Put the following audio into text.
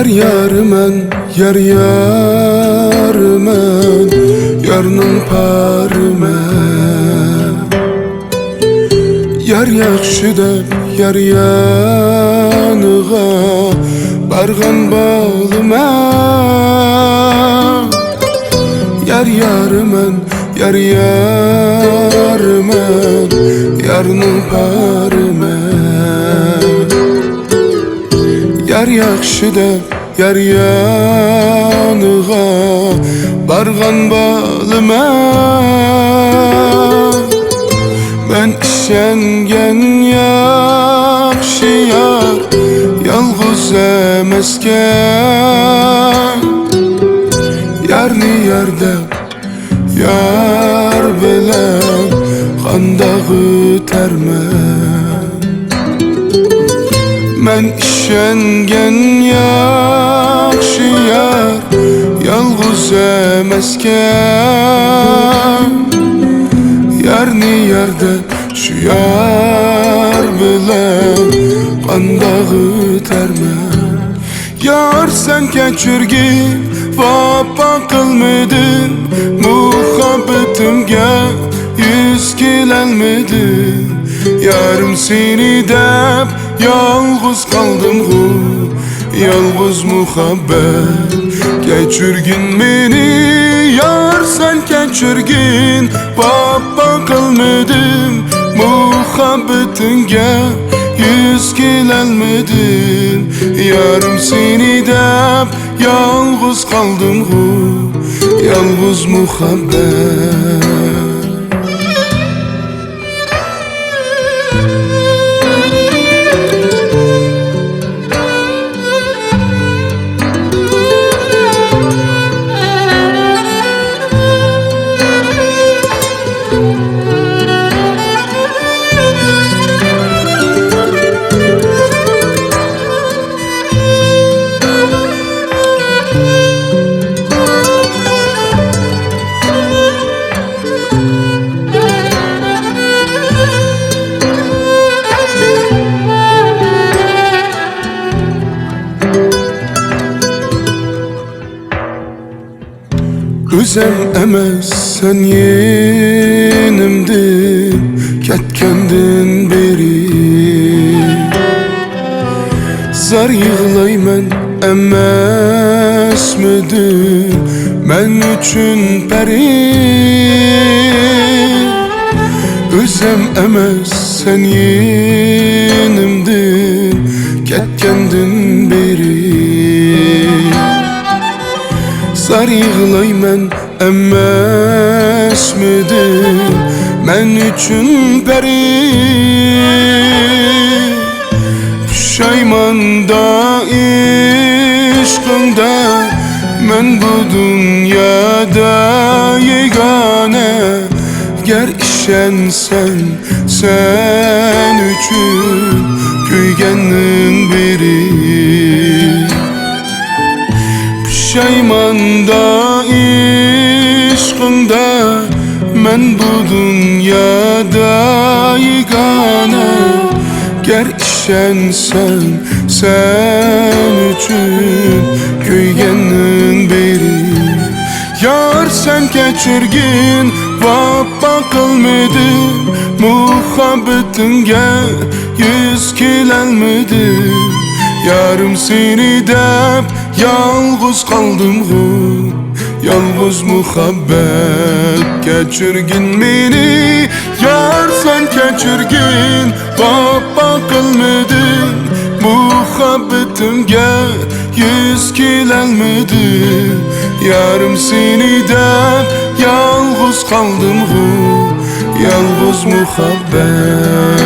Yar yarımən yarının parımən Yar yaxşı deb yar yanığa barğan balımən Yar yarımən yarının parımən Yar yaxşı deb yar yanığa barğan balımən Ben işengen yaxşı yar yalğız emasken Yarni yar deb yar bilen qandağı tərmən Ben işengen yaxşı yar yalğız emasken Yarni yerde şu yar bilen qandağı tərmən Yar sen keçirgin vapa qılmıdın Muhabbetimge yüz kilelmidin Yarım seni deb yalğız qaldım Yalğız muhabbet keçirgin meni Yar sen keçirgin vapa qılmıdım Muhabbetinge yüz kilelmidin Yarım seni deb yalğız qaldım Yalğız muhabbet Özem emas sen yenimdin Ketkendin beri Zar yığlayman emasmidin Men üçün peri Özem emas sen yenimdin Ketkendin beri Zar yığlayman emasmidin Men üçün peri Pişaymanda işkında Men bu dünyada yegane Ger işensen sen üçün köygenin biri Pişaymanda işkında Men bu dünyada yegane Ger işensen sen üçün köygenin biri Yar sen keçirgin vapa qılmıdın Muhabbetinge yüz kilelmidin Yarım seni deb yalğız qaldım Yalğız muhabbet keçirgin meni Yar sen keçirgin vapa qılmıdın Muhabbetimge yüz kilelmidin Yarım seni deb yalğız qaldım Yalğız muhabbet